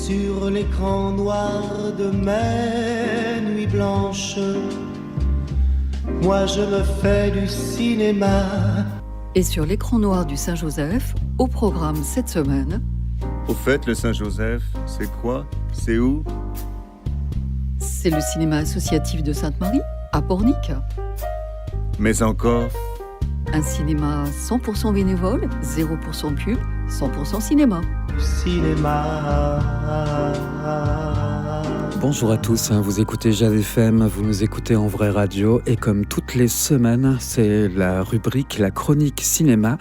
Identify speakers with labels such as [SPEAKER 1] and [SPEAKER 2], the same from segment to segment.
[SPEAKER 1] sur l'écran noir de mes nuits blanches, moi je me fais du cinéma.
[SPEAKER 2] Et sur l'écran noir du Saint-Joseph, au programme cette semaine...
[SPEAKER 3] Au fait, le Saint-Joseph, c'est quoi? C'est où?
[SPEAKER 2] C'est le cinéma associatif de Sainte-Marie, à Pornic.
[SPEAKER 3] Mais encore?
[SPEAKER 2] Un cinéma 100% bénévole, 0% pub, 100% cinéma.
[SPEAKER 1] Cinéma.
[SPEAKER 4] Bonjour à tous, vous écoutez Jazz FM, vous nous écoutez en vraie radio et comme toutes les semaines, c'est la rubrique, la chronique cinéma,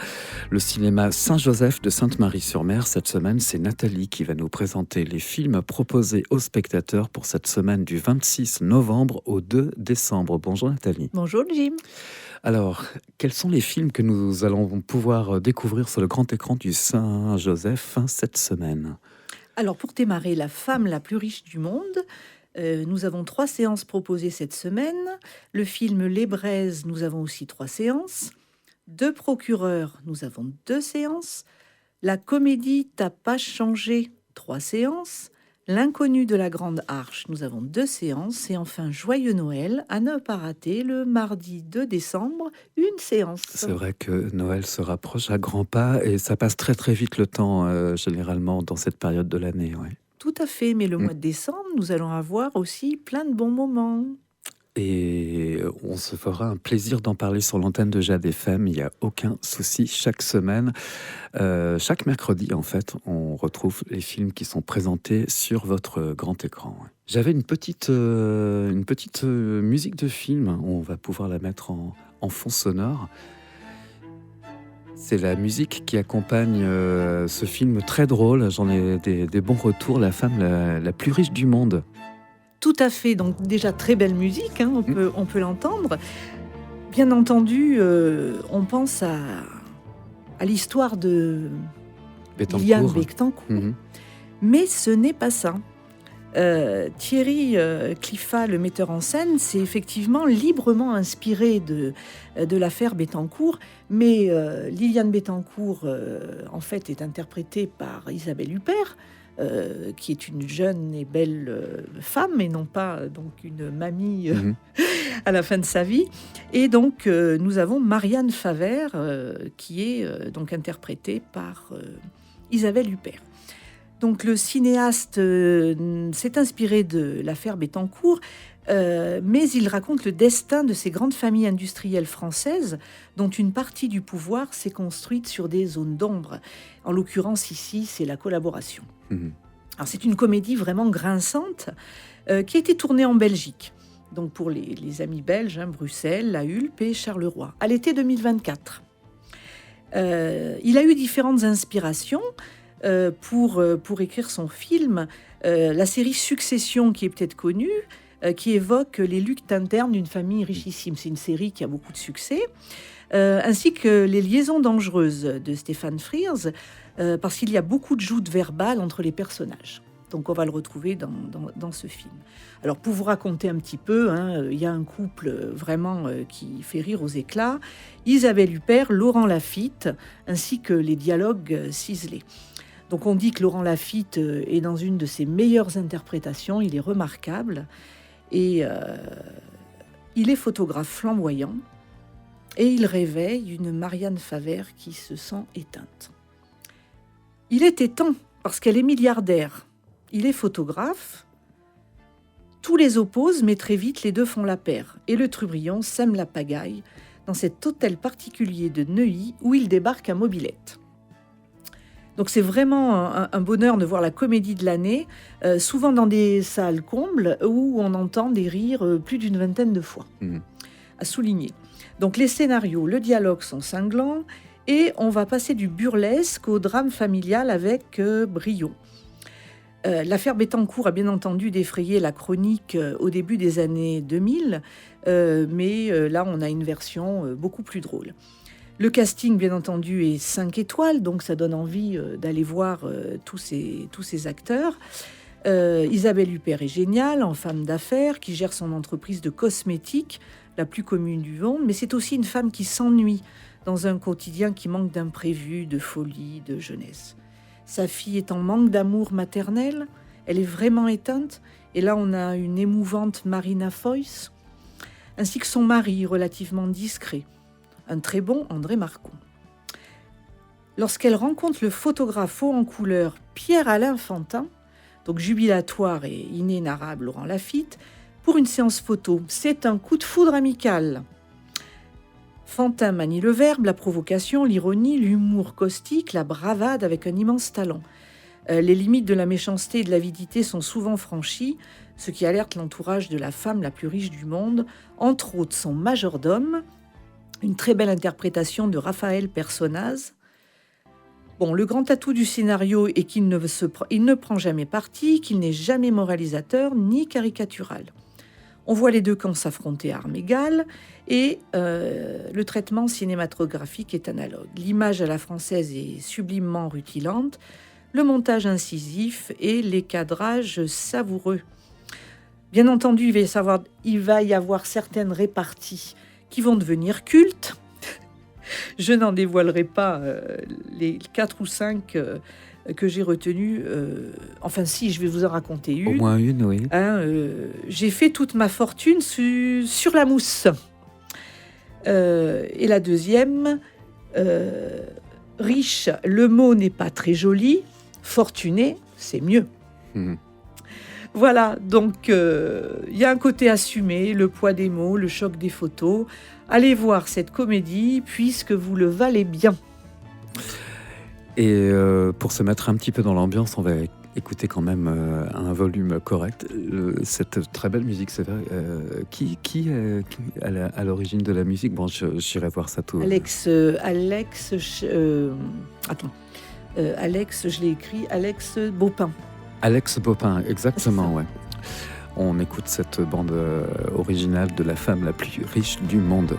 [SPEAKER 4] le cinéma Saint-Joseph de Sainte-Marie-sur-Mer. Cette semaine, c'est Nathalie qui va nous présenter les films proposés aux spectateurs pour cette semaine du 26 novembre au 2 décembre. Bonjour Nathalie.
[SPEAKER 5] Bonjour Jim.
[SPEAKER 4] Alors, quels sont les films que nous allons pouvoir découvrir sur le grand écran du Saint-Joseph cette semaine ?
[SPEAKER 5] Alors, pour démarrer, La femme la plus riche du monde, nous avons 3 séances proposées cette semaine. Le film Les Braises, nous avons aussi 3 séances. 2 procureurs, nous avons 2 séances. La comédie T'as pas changé, 3 séances. L'inconnu de la Grande Arche, nous avons 2 séances. Et enfin, Joyeux Noël, à ne pas rater, le mardi 2 décembre, une séance.
[SPEAKER 4] C'est vrai que Noël se rapproche à grands pas et ça passe très très vite le temps, généralement, dans cette période de l'année. Ouais.
[SPEAKER 5] Tout à fait, mais le mois de décembre, nous allons avoir aussi plein de bons moments.
[SPEAKER 4] Et on se fera un plaisir d'en parler sur l'antenne de Jazz FM, il n'y a aucun souci. Chaque semaine, chaque mercredi en fait, on retrouve les films qui sont présentés sur votre grand écran. J'avais une petite musique de film, on va pouvoir la mettre en fond sonore. C'est la musique qui accompagne ce film très drôle, j'en ai des bons retours, La femme la plus riche du monde.
[SPEAKER 5] Tout à fait, donc déjà très belle musique, hein, on peut l'entendre. Bien entendu, on pense à l'histoire de Liliane Bettencourt, mais ce n'est pas ça. Thierry Cliffat, le metteur en scène, s'est effectivement librement inspiré de l'affaire Bettencourt, mais Liliane Bettencourt, en fait, est interprétée par Isabelle Huppert, qui est une jeune et belle femme, et non pas donc une mamie à la fin de sa vie. Et donc, nous avons Marianne Favert, qui est donc interprétée par Isabelle Huppert. Donc, le cinéaste s'est inspiré de l'affaire Bettencourt, mais il raconte le destin de ces grandes familles industrielles françaises dont une partie du pouvoir s'est construite sur des zones d'ombre. En l'occurrence, ici, c'est la collaboration. Alors, c'est une comédie vraiment grinçante qui a été tournée en Belgique. Donc, pour les amis belges, Bruxelles, La Hulpe et Charleroi, à l'été 2024. Il a eu différentes inspirations pour écrire son film. La série Succession, qui est peut-être connue, qui évoque les luttes internes d'une famille richissime. C'est une série qui a beaucoup de succès. Ainsi que Les Liaisons dangereuses de Stéphane Frears, parce qu'il y a beaucoup de joutes verbales entre les personnages. Donc on va le retrouver dans ce film. Alors pour vous raconter un petit peu, il y a un couple vraiment qui fait rire aux éclats, Isabelle Huppert, Laurent Lafitte, ainsi que les dialogues ciselés. Donc on dit que Laurent Lafitte est dans une de ses meilleures interprétations, il est remarquable, et il est photographe flamboyant, et il réveille une Marianne Favert qui se sent éteinte. Il était temps, parce qu'elle est milliardaire. Il est photographe. Tous les opposent, mais très vite, les deux font la paire. Et le trublion sème la pagaille dans cet hôtel particulier de Neuilly où il débarque à mobilette. Donc c'est vraiment un bonheur de voir la comédie de l'année, souvent dans des salles combles où on entend des rires plus d'une vingtaine de fois. À souligner. Donc les scénarios, le dialogue sont cinglants et on va passer du burlesque au drame familial avec brio. L'affaire Bettencourt a bien entendu défrayé la chronique au début des années 2000, mais là on a une version beaucoup plus drôle. Le casting, bien entendu, est 5 étoiles, donc ça donne envie d'aller voir tous ces acteurs. Isabelle Huppert est géniale, en femme d'affaires, qui gère son entreprise de cosmétiques, la plus commune du monde, mais c'est aussi une femme qui s'ennuie dans un quotidien qui manque d'imprévus, de folie, de jeunesse. Sa fille est en manque d'amour maternel, Elle est vraiment éteinte. Et là, on a une émouvante Marina Foïs, ainsi que son mari, relativement discret, un très bon André Marcon. Lorsqu'elle rencontre le photographe haut en couleur Pierre-Alain Fantin, donc jubilatoire et inénarrable Laurent Lafitte, pour une séance photo, c'est un coup de foudre amical. Fantin manie le verbe, la provocation, l'ironie, l'humour caustique, la bravade avec un immense talent. Les limites de la méchanceté et de l'avidité sont souvent franchies, ce qui alerte l'entourage de la femme la plus riche du monde, entre autres son majordome, une très belle interprétation de Raphaël Personnaz. Bon, le grand atout du scénario est qu'il ne prend jamais parti, qu'il n'est jamais moralisateur ni caricatural. On voit les deux camps s'affronter à armes égales et le traitement cinématographique est analogue. L'image à la française est sublimement rutilante, le montage incisif et les cadrages savoureux. Bien entendu, il va y avoir certaines réparties qui vont devenir cultes. Je n'en dévoilerai pas les 4 ou 5 que j'ai retenues. Enfin, si, je vais vous en raconter une.
[SPEAKER 4] Au moins une, oui.
[SPEAKER 5] J'ai fait toute ma fortune sur la mousse. Et la deuxième, riche, le mot n'est pas très joli. Fortuné, c'est mieux. Voilà, donc il y a un côté assumé, le poids des mots, le choc des photos. Allez voir cette comédie puisque vous le valez bien.
[SPEAKER 4] Et pour se mettre un petit peu dans l'ambiance, on va écouter quand même un volume correct. Cette très belle musique, c'est vrai. Qui est à l'origine de la musique? Bon, j'irai voir ça tout.
[SPEAKER 5] Alex, je l'ai écrit, Alex Baupin.
[SPEAKER 4] Alex Baupin, exactement, ouais. On écoute cette bande originale de la femme la plus riche du monde.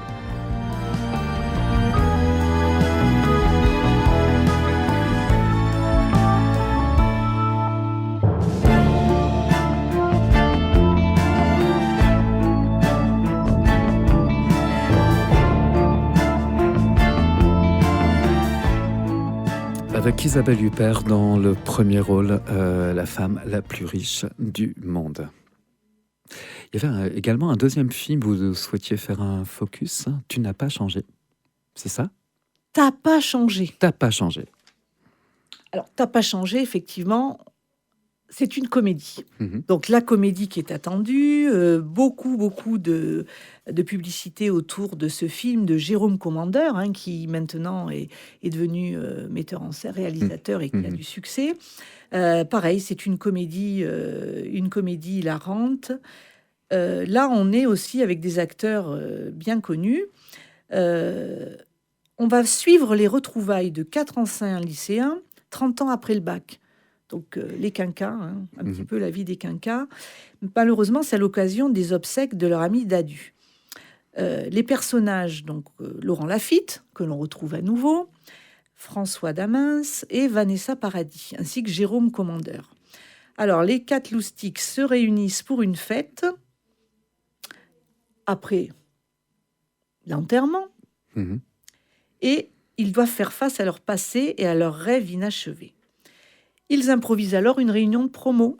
[SPEAKER 4] Avec Isabelle Huppert dans le premier rôle, la femme la plus riche du monde. Il y avait également un deuxième film où vous souhaitiez faire un focus. Tu n'as pas changé, c'est ça?
[SPEAKER 5] T'as pas changé.
[SPEAKER 4] T'as pas changé.
[SPEAKER 5] Alors, t'as pas changé, effectivement. C'est une comédie. Donc, la comédie qui est attendue, beaucoup de publicité autour de ce film de Jérôme Commandeur, qui maintenant est devenu metteur en scène, réalisateur et qui a du succès. Pareil, c'est une comédie hilarante. Là, on est aussi avec des acteurs bien connus. On va suivre les retrouvailles de 4 anciens lycéens 30 ans après le bac. Donc les quinquas, un petit peu la vie des quinquas. Malheureusement, c'est à l'occasion des obsèques de leur ami Dadu. Les personnages, donc Laurent Lafitte, que l'on retrouve à nouveau, François Damins et Vanessa Paradis, ainsi que Jérôme Commandeur. Alors, les 4 loustics se réunissent pour une fête après l'enterrement et ils doivent faire face à leur passé et à leurs rêves inachevés. Ils improvisent alors une réunion de promo.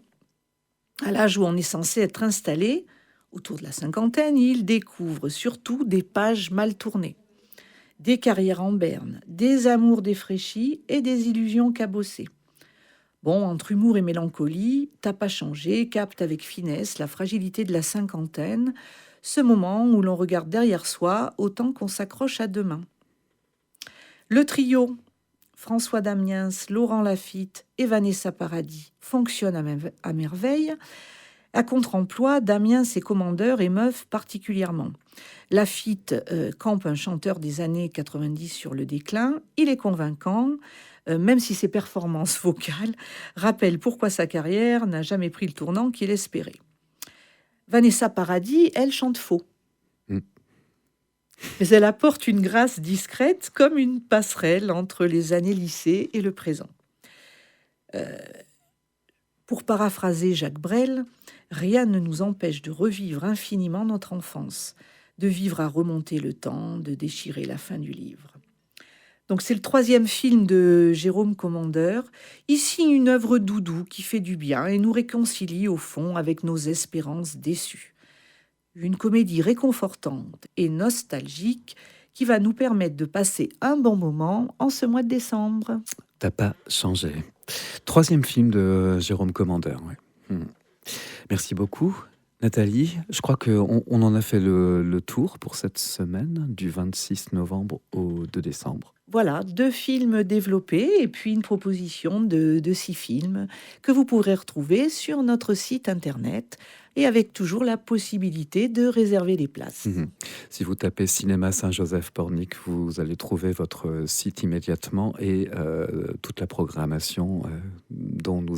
[SPEAKER 5] À l'âge où on est censé être installé, autour de la cinquantaine, ils découvrent surtout des pages mal tournées, des carrières en berne, des amours défraîchis et des illusions cabossées. Bon, entre humour et mélancolie, T'as pas changé capte avec finesse la fragilité de la cinquantaine, ce moment où l'on regarde derrière soi autant qu'on s'accroche à demain. Le trio François Damiens, Laurent Lafitte et Vanessa Paradis fonctionne à merveille. À contre-emploi, Damiens et Commandeur émeuvent particulièrement. Lafitte campe un chanteur des années 90 sur le déclin. Il est convaincant, même si ses performances vocales rappellent pourquoi sa carrière n'a jamais pris le tournant qu'il espérait. Vanessa Paradis, elle chante faux. Mais elle apporte une grâce discrète comme une passerelle entre les années lycée et le présent. Pour paraphraser Jacques Brel, rien ne nous empêche de revivre infiniment notre enfance, de vivre à remonter le temps, de déchirer la fin du livre. Donc c'est le 3e film de Jérôme Commandeur. Ici, une œuvre doudou qui fait du bien et nous réconcilie au fond avec nos espérances déçues. Une comédie réconfortante et nostalgique qui va nous permettre de passer un bon moment en ce mois de décembre.
[SPEAKER 4] T'as pas changé. 3e film de Jérôme Commandeur. Ouais. Merci beaucoup. Nathalie, je crois qu'on en a fait le tour pour cette semaine, du 26 novembre au 2 décembre.
[SPEAKER 5] Voilà, 2 films développés et puis une proposition de 6 films que vous pourrez retrouver sur notre site internet et avec toujours la possibilité de réserver les places.
[SPEAKER 4] Si vous tapez Cinéma Saint-Joseph-Pornic, vous allez trouver votre site immédiatement et toute la programmation dont nous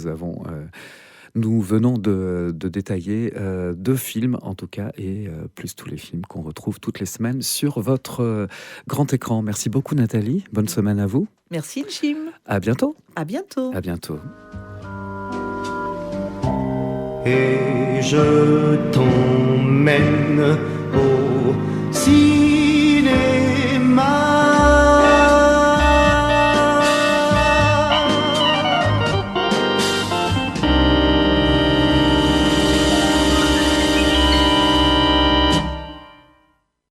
[SPEAKER 4] venons de détailler 2 films en tout cas, et plus tous les films qu'on retrouve toutes les semaines sur votre grand écran. Merci beaucoup Nathalie, bonne semaine à vous.
[SPEAKER 5] Merci Jim.
[SPEAKER 4] À bientôt.
[SPEAKER 5] À bientôt.
[SPEAKER 4] À bientôt.
[SPEAKER 1] Et je t'emmène